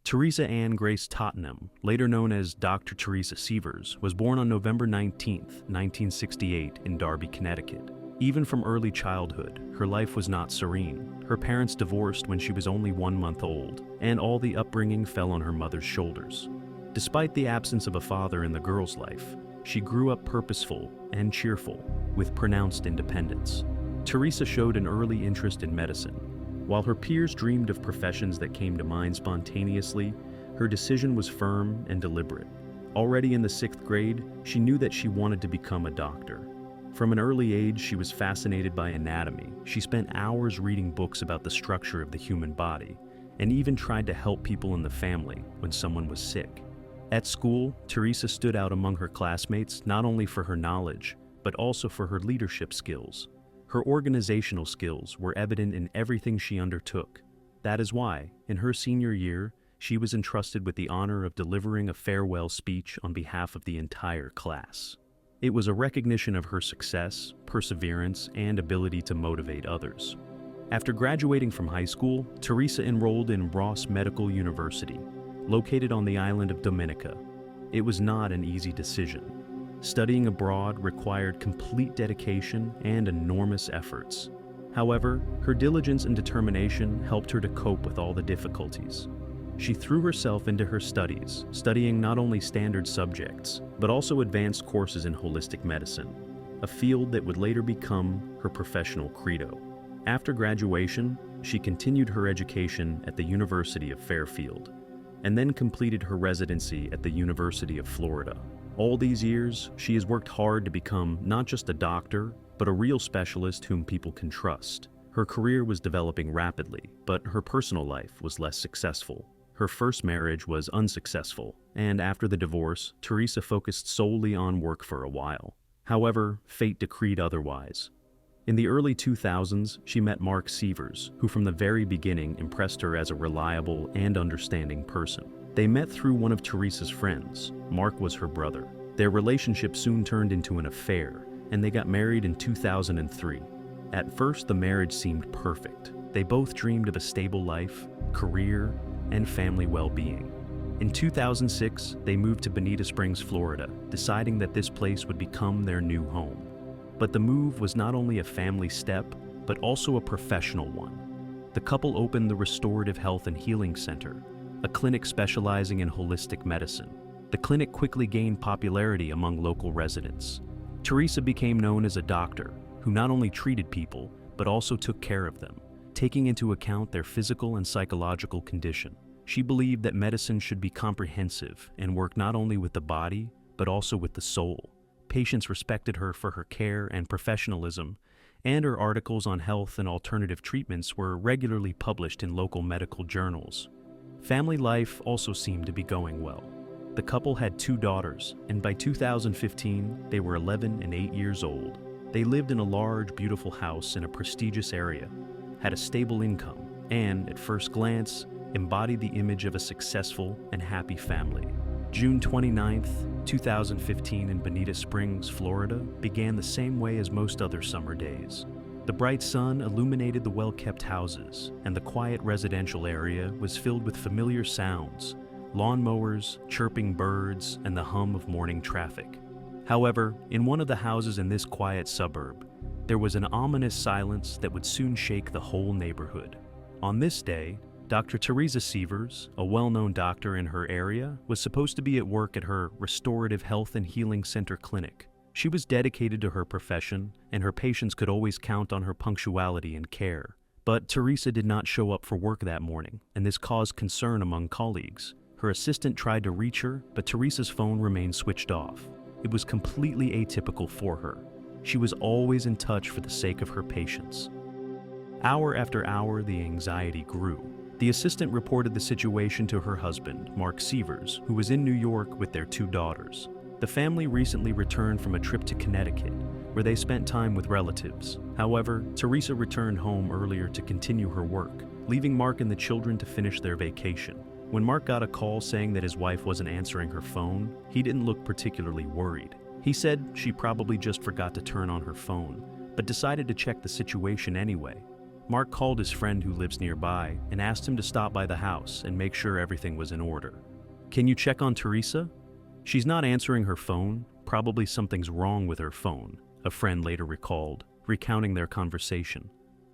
Teresa Ann Grace Tottenham, later known as Dr. Teresa Sievers, was born on November 19, 1968, in Darby, Connecticut. Even from early childhood, her life was not serene. Her parents divorced when she was only 1 month old, and all the upbringing fell on her mother's shoulders. Despite the absence of a father in the girl's life, she grew up purposeful and cheerful, with pronounced independence. Teresa showed an early interest in medicine. While her peers dreamed of professions that came to mind spontaneously, her decision was firm and deliberate. Already in the 6th grade, she knew that she wanted to become a doctor. From an early age, she was fascinated by anatomy. She spent hours reading books about the structure of the human body, and even tried to help people in the family when someone was sick. At school, Teresa stood out among her classmates not only for her knowledge, but also for her leadership skills. Her organizational skills were evident in everything she undertook. That is why, in her senior year, she was entrusted with the honor of delivering a farewell speech on behalf of the entire class. It was a recognition of her success, perseverance, and ability to motivate others. After graduating from high school, Teresa enrolled in Ross Medical University, located on the island of Dominica. It was not an easy decision. Studying abroad required complete dedication and enormous efforts. However, her diligence and determination helped her to cope with all the difficulties. She threw herself into her studies, studying not only standard subjects, but also advanced courses in holistic medicine, a field that would later become her professional credo. After graduation, she continued her education at the University of Fairfield, and then completed her residency at the University of Florida. All these years, she has worked hard to become not just a doctor, but a real specialist whom people can trust. Her career was developing rapidly, but her personal life was less successful. Her first marriage was unsuccessful, and after the divorce, Teresa focused solely on work for a while. However, fate decreed otherwise. In the early 2000s, she met Mark Severs, who from the very beginning impressed her as a reliable and understanding person. They met through one of Teresa's friends. Mark was her brother. Their relationship soon turned into an affair, and they got married in 2003. At first, the marriage seemed perfect. They both dreamed of a stable life, career, and family well-being. In 2006, they moved to Bonita Springs, Florida, deciding that this place would become their new home. But the move was not only a family step, but also a professional one. The couple opened the Restorative Health and Healing Center, a clinic specializing in holistic medicine. The clinic quickly gained popularity among local residents. Teresa became known as a doctor who not only treated people, but also took care of them, taking into account their physical and psychological condition. She believed that medicine should be comprehensive and work not only with the body, but also with the soul. Patients respected her for her care and professionalism, and her articles on health and alternative treatments were regularly published in local medical journals. Family life also seemed to be going well. The couple had 2 daughters, and by 2015, they were 11 and 8 years old. They lived in a large, beautiful house in a prestigious area, had a stable income, and, at first glance, embodied the image of a successful and happy family. June 29, 2015 in Bonita Springs, Florida, began the same way as most other summer days. The bright sun illuminated the well-kept houses, and the quiet residential area was filled with familiar sounds, lawnmowers, chirping birds, and the hum of morning traffic. However, in one of the houses in this quiet suburb, there was an ominous silence that would soon shake the whole neighborhood. On this day, Dr. Teresa Severs, a well-known doctor in her area, was supposed to be at work at her Restorative Health and Healing Center clinic. She was dedicated to her profession, and her patients could always count on her punctuality and care. But Teresa did not show up for work that morning, and this caused concern among colleagues. Her assistant tried to reach her, but Teresa's phone remained switched off. It was completely atypical for her. She was always in touch for the sake of her patients. Hour after hour, the anxiety grew. The assistant reported the situation to her husband, Mark Severs, who was in New York with their 2 daughters. The family recently returned from a trip to Connecticut, where they spent time with relatives. However, Teresa returned home earlier to continue her work, leaving Mark and the children to finish their vacation. When Mark got a call saying that his wife wasn't answering her phone, he didn't look particularly worried. He said she probably just forgot to turn on her phone, but decided to check the situation anyway. Mark called his friend who lives nearby and asked him to stop by the house and make sure everything was in order. "Can you check on Teresa? She's not answering her phone. Probably something's wrong with her phone," a friend later recalled, recounting their conversation.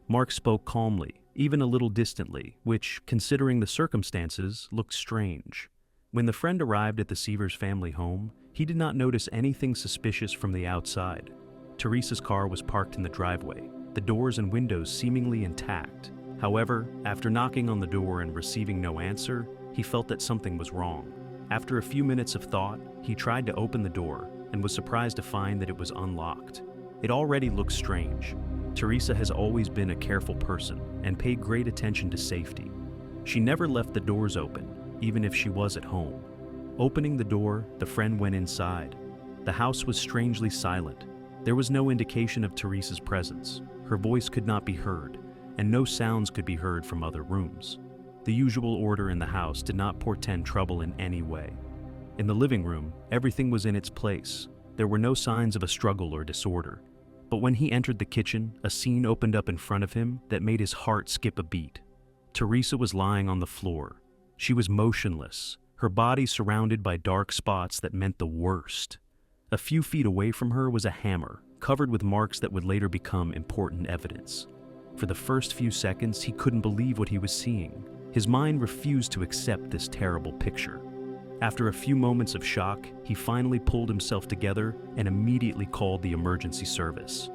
Mark spoke calmly, even a little distantly, which, considering the circumstances, looked strange. When the friend arrived at the Severs family home, he did not notice anything suspicious from the outside. Teresa's car was parked in the driveway, the doors and windows seemingly intact. However, after knocking on the door and receiving no answer, he felt that something was wrong. After a few minutes of thought, he tried to open the door and was surprised to find that it was unlocked. It already looked strange. Teresa has always been a careful person and paid great attention to safety. She never left the doors open, even if she was at home. Opening the door, the friend went inside. The house was strangely silent. There was no indication of Teresa's presence. Her voice could not be heard, and no sounds could be heard from other rooms. The usual order in the house did not portend trouble in any way. In the living room, everything was in its place. There were no signs of a struggle or disorder. But when he entered the kitchen, a scene opened up in front of him that made his heart skip a beat. Teresa was lying on the floor. She was motionless, her body surrounded by dark spots that meant the worst. A few feet away from her was a hammer, covered with marks that would later become important evidence. For the first few seconds, he couldn't believe what he was seeing. His mind refused to accept this terrible picture. After a few moments of shock, he finally pulled himself together and immediately called the emergency service.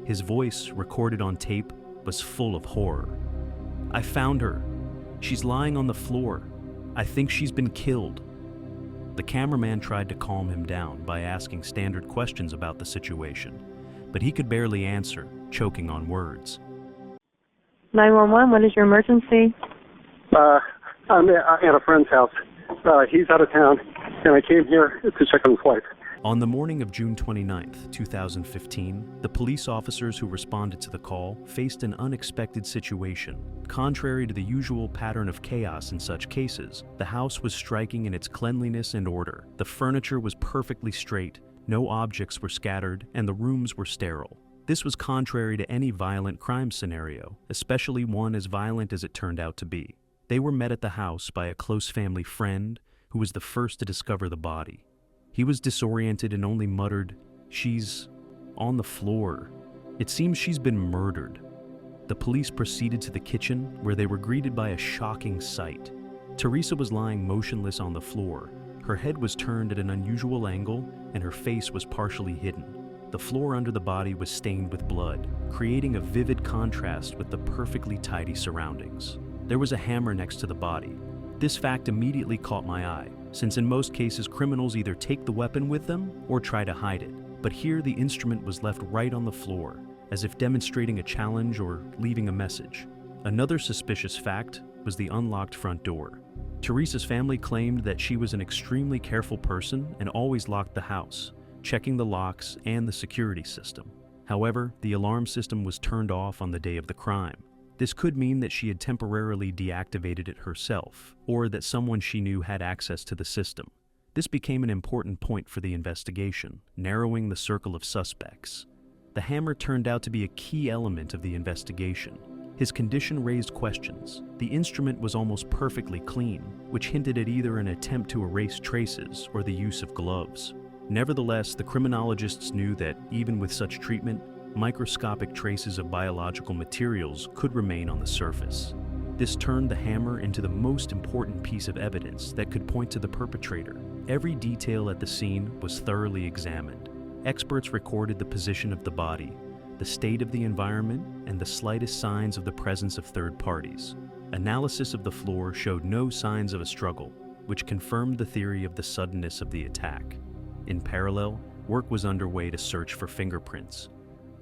His voice, recorded on tape, was full of horror. "I found her. She's lying on the floor. I think she's been killed." The cameraman tried to calm him down by asking standard questions about the situation, but he could barely answer, choking on words. 911, what is your emergency? I'm at a friend's house. He's out of town, and I came here to check on his wife. On the morning of June 29, 2015, the police officers who responded to the call faced an unexpected situation. Contrary to the usual pattern of chaos in such cases, the house was striking in its cleanliness and order. The furniture was perfectly straight, no objects were scattered, and the rooms were sterile. This was contrary to any violent crime scenario, especially one as violent as it turned out to be. They were met at the house by a close family friend who was the first to discover the body. He was disoriented and only muttered, "She's on the floor. It seems she's been murdered." The police proceeded to the kitchen, where they were greeted by a shocking sight. Teresa was lying motionless on the floor. Her head was turned at an unusual angle, and her face was partially hidden. The floor under the body was stained with blood, creating a vivid contrast with the perfectly tidy surroundings. There was a hammer next to the body. This fact immediately caught my eye, since in most cases criminals either take the weapon with them or try to hide it. But here the instrument was left right on the floor, as if demonstrating a challenge or leaving a message. Another suspicious fact was the unlocked front door. Teresa's family claimed that she was an extremely careful person and always locked the house, checking the locks and the security system. However, the alarm system was turned off on the day of the crime. This could mean that she had temporarily deactivated it herself, or that someone she knew had access to the system. This became an important point for the investigation, narrowing the circle of suspects. The hammer turned out to be a key element of the investigation. His condition raised questions. The instrument was almost perfectly clean, which hinted at either an attempt to erase traces or the use of gloves. Nevertheless, the criminologists knew that, even with such treatment, microscopic traces of biological materials could remain on the surface. This turned the hammer into the most important piece of evidence that could point to the perpetrator. Every detail at the scene was thoroughly examined. Experts recorded the position of the body, the state of the environment, and the slightest signs of the presence of third parties. Analysis of the floor showed no signs of a struggle, which confirmed the theory of the suddenness of the attack. In parallel, work was underway to search for fingerprints.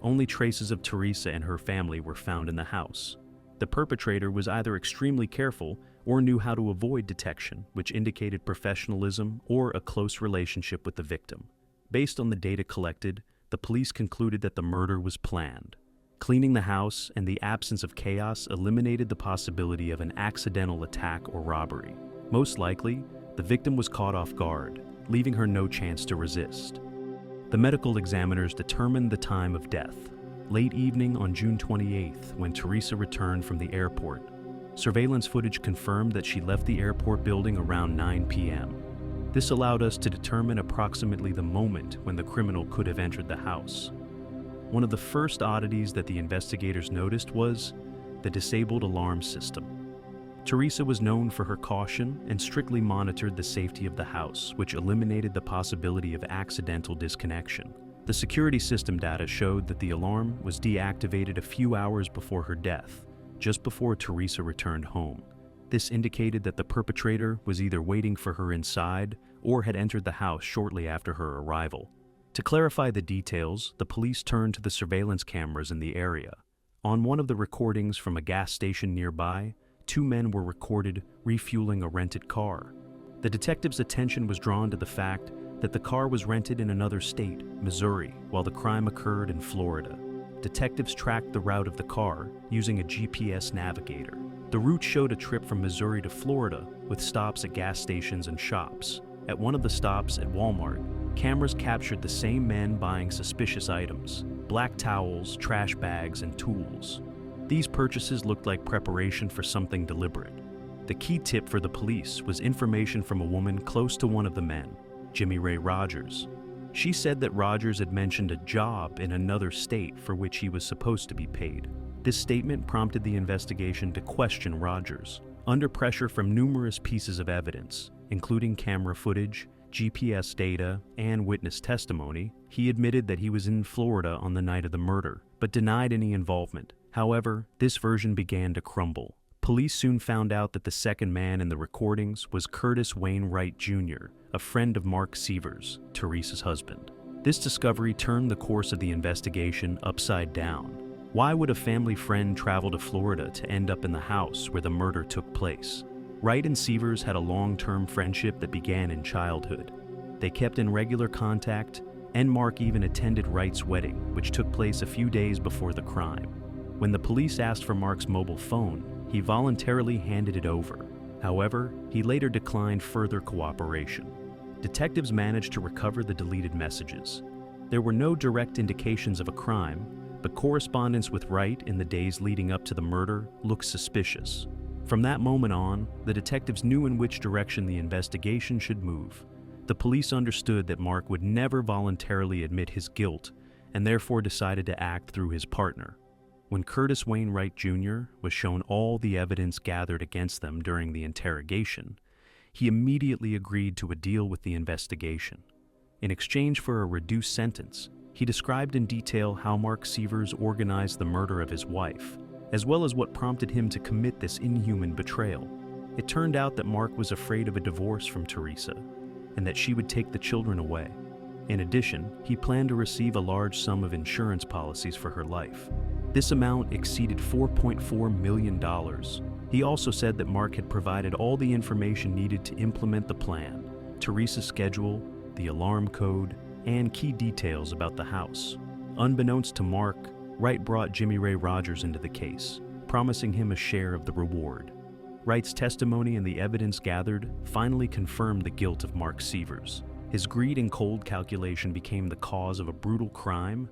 Only traces of Teresa and her family were found in the house. The perpetrator was either extremely careful or knew how to avoid detection, which indicated professionalism or a close relationship with the victim. Based on the data collected, the police concluded that the murder was planned. Cleaning the house and the absence of chaos eliminated the possibility of an accidental attack or robbery. Most likely, the victim was caught off guard, leaving her no chance to resist. The medical examiners determined the time of death. Late evening on June 28th, when Teresa returned from the airport, surveillance footage confirmed that she left the airport building around 9 p.m. This allowed us to determine approximately the moment when the criminal could have entered the house. One of the first oddities that the investigators noticed was the disabled alarm system. Teresa was known for her caution and strictly monitored the safety of the house, which eliminated the possibility of accidental disconnection. The security system data showed that the alarm was deactivated a few hours before her death, just before Teresa returned home. This indicated that the perpetrator was either waiting for her inside or had entered the house shortly after her arrival. To clarify the details, the police turned to the surveillance cameras in the area. On one of the recordings from a gas station nearby, two men were recorded refueling a rented car. The detective's attention was drawn to the fact that the car was rented in another state, Missouri, while the crime occurred in Florida. Detectives tracked the route of the car using a GPS navigator. The route showed a trip from Missouri to Florida with stops at gas stations and shops. At one of the stops at Walmart, cameras captured the same men buying suspicious items: black towels, trash bags, and tools. These purchases looked like preparation for something deliberate. The key tip for the police was information from a woman close to one of the men, Jimmy Ray Rogers. She said that Rogers had mentioned a job in another state for which he was supposed to be paid. This statement prompted the investigation to question Rogers. Under pressure from numerous pieces of evidence, including camera footage, GPS data, and witness testimony, he admitted that he was in Florida on the night of the murder, but denied any involvement. However, this version began to crumble. Police soon found out that the second man in the recordings was Curtis Wainwright Jr., a friend of Mark Severs, Teresa's husband. This discovery turned the course of the investigation upside down. Why would a family friend travel to Florida to end up in the house where the murder took place? Wright and Severs had a long-term friendship that began in childhood. They kept in regular contact, and Mark even attended Wright's wedding, which took place a few days before the crime. When the police asked for Mark's mobile phone, he voluntarily handed it over. However, he later declined further cooperation. Detectives managed to recover the deleted messages. There were no direct indications of a crime, but correspondence with Wright in the days leading up to the murder looked suspicious. From that moment on, the detectives knew in which direction the investigation should move. The police understood that Mark would never voluntarily admit his guilt, and therefore decided to act through his partner. When Curtis Wainwright Jr. was shown all the evidence gathered against them during the interrogation, he immediately agreed to a deal with the investigation. In exchange for a reduced sentence, he described in detail how Mark Severs organized the murder of his wife, as well as what prompted him to commit this inhuman betrayal. It turned out that Mark was afraid of a divorce from Teresa, and that she would take the children away. In addition, he planned to receive a large sum of insurance policies for her life. This amount exceeded $4.4 million. He also said that Mark had provided all the information needed to implement the plan: Teresa's schedule, the alarm code, and key details about the house. Unbeknownst to Mark, Wright brought Jimmy Ray Rogers into the case, promising him a share of the reward. Wright's testimony and the evidence gathered finally confirmed the guilt of Mark Severs. His greed and cold calculation became the cause of a brutal crime,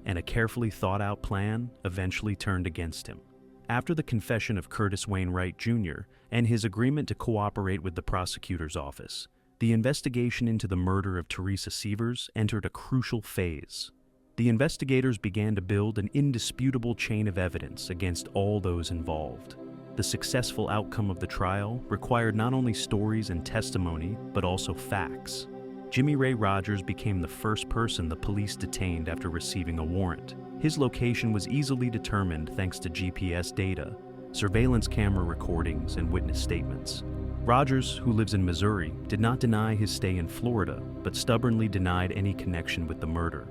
and a carefully thought-out plan eventually turned against him. After the confession of Curtis Wainwright Jr. and his agreement to cooperate with the prosecutor's office, the investigation into the murder of Teresa Sievers entered a crucial phase. The investigators began to build an indisputable chain of evidence against all those involved. The successful outcome of the trial required not only stories and testimony, but also facts. Jimmy Ray Rogers became the first person the police detained after receiving a warrant. His location was easily determined thanks to GPS data, surveillance camera recordings, and witness statements. Rogers, who lives in Missouri, did not deny his stay in Florida, but stubbornly denied any connection with the murder.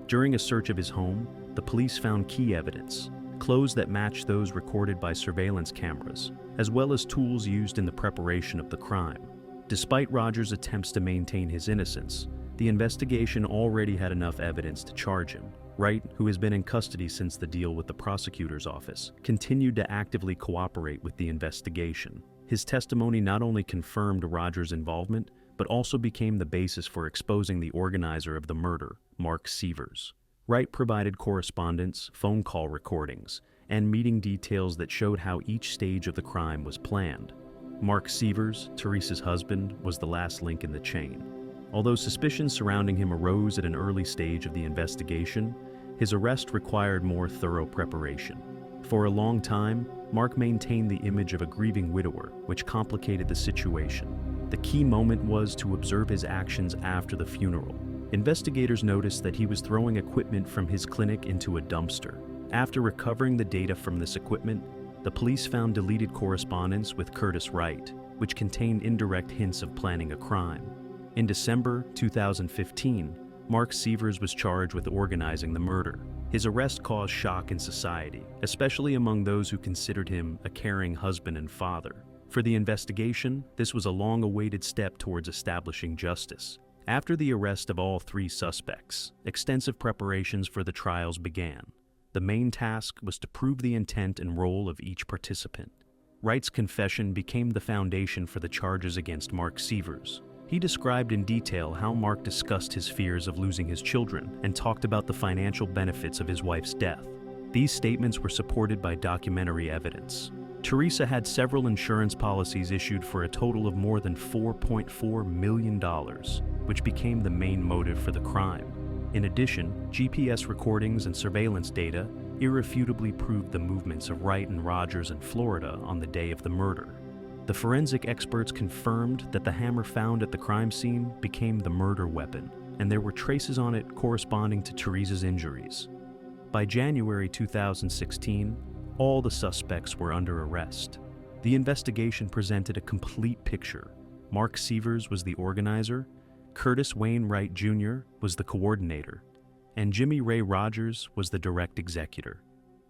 During a search of his home, the police found key evidence: clothes that matched those recorded by surveillance cameras, as well as tools used in the preparation of the crime. Despite Rogers' attempts to maintain his innocence, the investigation already had enough evidence to charge him. Wright, who has been in custody since the deal with the prosecutor's office, continued to actively cooperate with the investigation. His testimony not only confirmed Rogers' involvement, but also became the basis for exposing the organizer of the murder, Mark Severs. Wright provided correspondence, phone call recordings, and meeting details that showed how each stage of the crime was planned. Mark Severs, Teresa's husband, was the last link in the chain. Although suspicions surrounding him arose at an early stage of the investigation, his arrest required more thorough preparation. For a long time, Mark maintained the image of a grieving widower, which complicated the situation. The key moment was to observe his actions after the funeral. Investigators noticed that he was throwing equipment from his clinic into a dumpster. After recovering the data from this equipment, the police found deleted correspondence with Curtis Wright, which contained indirect hints of planning a crime. In December 2015, Mark Severs was charged with organizing the murder. His arrest caused shock in society, especially among those who considered him a caring husband and father. For the investigation, this was a long-awaited step towards establishing justice. After the arrest of all three suspects, extensive preparations for the trials began. The main task was to prove the intent and role of each participant. Wright's confession became the foundation for the charges against Mark Severs. He described in detail how Mark discussed his fears of losing his children and talked about the financial benefits of his wife's death. These statements were supported by documentary evidence. Teresa had several insurance policies issued for a total of more than $4.4 million, which became the main motive for the crime. In addition, GPS recordings and surveillance data irrefutably proved the movements of Wright and Rogers in Florida on the day of the murder. The forensic experts confirmed that the hammer found at the crime scene became the murder weapon, and there were traces on it corresponding to Teresa's injuries. By January 2016, all the suspects were under arrest. The investigation presented a complete picture. Mark Severs was the organizer, Curtis Wayne Wright Jr. was the coordinator, and Jimmy Ray Rogers was the direct executor.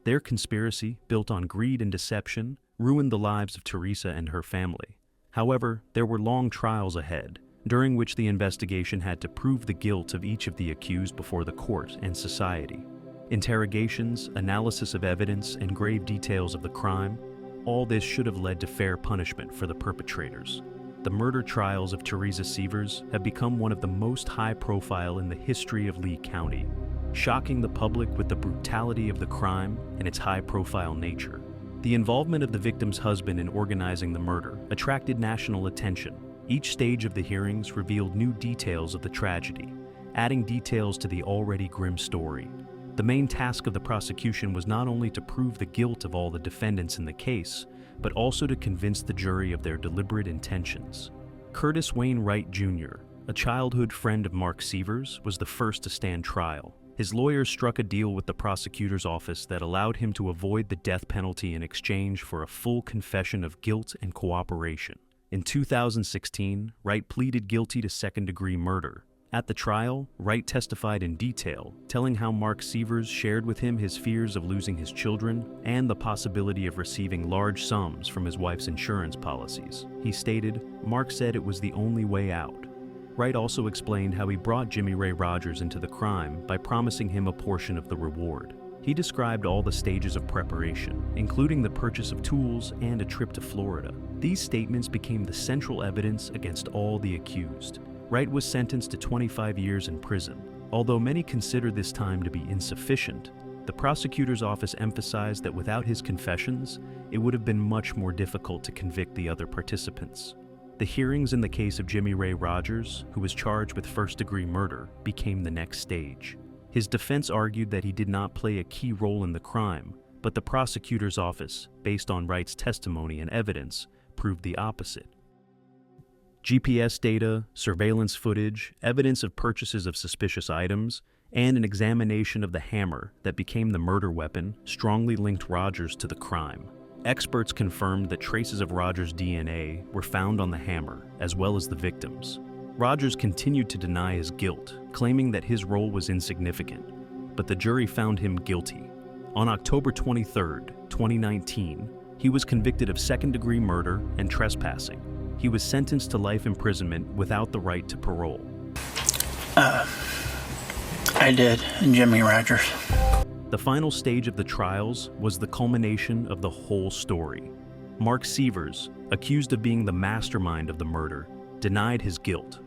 Their conspiracy, built on greed and deception, ruined the lives of Teresa and her family. However, there were long trials ahead, during which the investigation had to prove the guilt of each of the accused before the court and society. Interrogations, analysis of evidence, and grave details of the crime, all this should have led to fair punishment for the perpetrators. The murder trials of Teresa Sievers have become one of the most high-profile in the history of Lee County, shocking the public with the brutality of the crime and its high-profile nature. The involvement of the victim's husband in organizing the murder attracted national attention. Each stage of the hearings revealed new details of the tragedy, adding details to the already grim story. The main task of the prosecution was not only to prove the guilt of all the defendants in the case, but also to convince the jury of their deliberate intentions. Curtis Wayne Wright Jr., a childhood friend of Mark Severs, was the first to stand trial. His lawyers struck a deal with the prosecutor's office that allowed him to avoid the death penalty in exchange for a full confession of guilt and cooperation. In 2016, Wright pleaded guilty to second-degree murder. At the trial, Wright testified in detail, telling how Mark Severs shared with him his fears of losing his children and the possibility of receiving large sums from his wife's insurance policies. He stated, "Mark said it was the only way out." Wright also explained how he brought Jimmy Ray Rogers into the crime by promising him a portion of the reward. He described all the stages of preparation, including the purchase of tools and a trip to Florida. These statements became the central evidence against all the accused. Wright was sentenced to 25 years in prison. Although many consider this time to be insufficient, the prosecutor's office emphasized that without his confessions, it would have been much more difficult to convict the other participants. The hearings in the case of Jimmy Ray Rogers, who was charged with first-degree murder, became the next stage. His defense argued that he did not play a key role in the crime, but the prosecutor's office, based on Wright's testimony and evidence, proved the opposite. GPS data, surveillance footage, evidence of purchases of suspicious items, and an examination of the hammer that became the murder weapon strongly linked Rogers to the crime. Experts confirmed that traces of Rogers' DNA were found on the hammer, as well as the victim's. Rogers continued to deny his guilt, claiming that his role was insignificant, but the jury found him guilty. On October 23, 2019, he was convicted of second-degree murder and trespassing. He was sentenced to life imprisonment without the right to parole. I did, Jimmy Rogers. The final stage of the trials was the culmination of the whole story. Mark Severs, accused of being the mastermind of the murder, denied his guilt,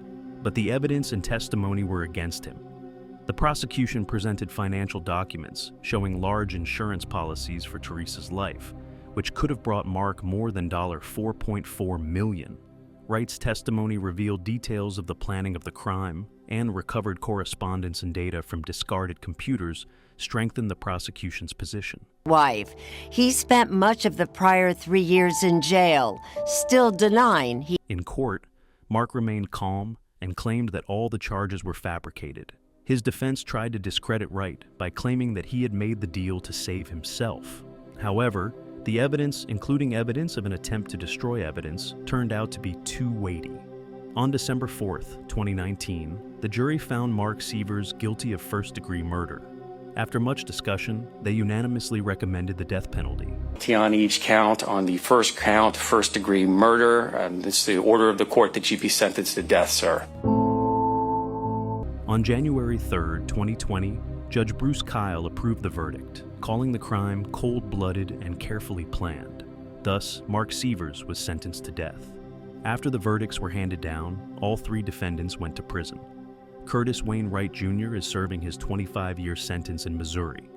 but the evidence and testimony were against him. The prosecution presented financial documents showing large insurance policies for Teresa's life, which could have brought Mark more than $4.4 million. Wright's testimony revealed details of the planning of the crime, and recovered correspondence and data from discarded computers strengthened the prosecution's position. Wife. He spent much of the prior 3 years in jail, still denying he... In court, Mark remained calm and claimed that all the charges were fabricated. His defense tried to discredit Wright by claiming that he had made the deal to save himself. However, the evidence, including evidence of an attempt to destroy evidence, turned out to be too weighty. On December 4th, 2019, the jury found Mark Severs guilty of first-degree murder. After much discussion, they unanimously recommended the death penalty. On each count. On the first count, first-degree murder, it's the order of the court that you be sentenced to death, sir. On January 3rd, 2020, Judge Bruce Kyle approved the verdict, calling the crime cold-blooded and carefully planned. Thus, Mark Severs was sentenced to death. After the verdicts were handed down, all 3 defendants went to prison. Curtis Wayne Wright Jr. is serving his 25-year sentence in Missouri.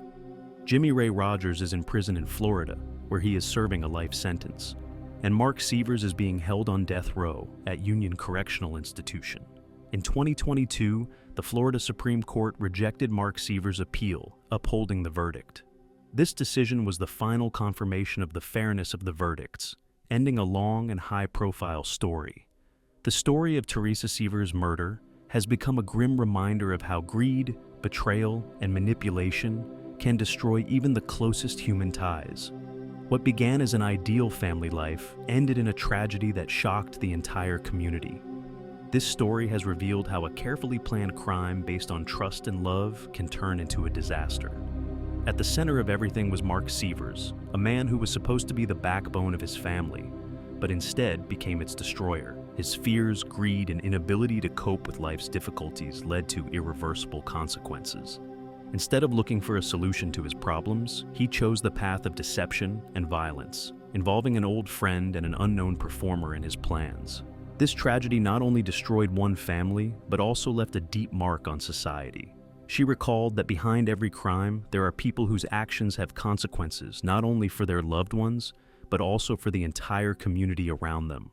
Jimmy Ray Rogers is in prison in Florida, where he is serving a life sentence. And Mark Severs is being held on death row at Union Correctional Institution. In 2022, the Florida Supreme Court rejected Mark Severs' appeal, upholding the verdict. This decision was the final confirmation of the fairness of the verdicts, ending a long and high-profile story. The story of Teresa Sievers' murder has become a grim reminder of how greed, betrayal, and manipulation can destroy even the closest human ties. What began as an ideal family life ended in a tragedy that shocked the entire community. This story has revealed how a carefully planned crime based on trust and love can turn into a disaster. At the center of everything was Mark Severs, a man who was supposed to be the backbone of his family, but instead became its destroyer. His fears, greed, and inability to cope with life's difficulties led to irreversible consequences. Instead of looking for a solution to his problems, he chose the path of deception and violence, involving an old friend and an unknown performer in his plans. This tragedy not only destroyed one family, but also left a deep mark on society. She recalled that behind every crime, there are people whose actions have consequences not only for their loved ones, but also for the entire community around them.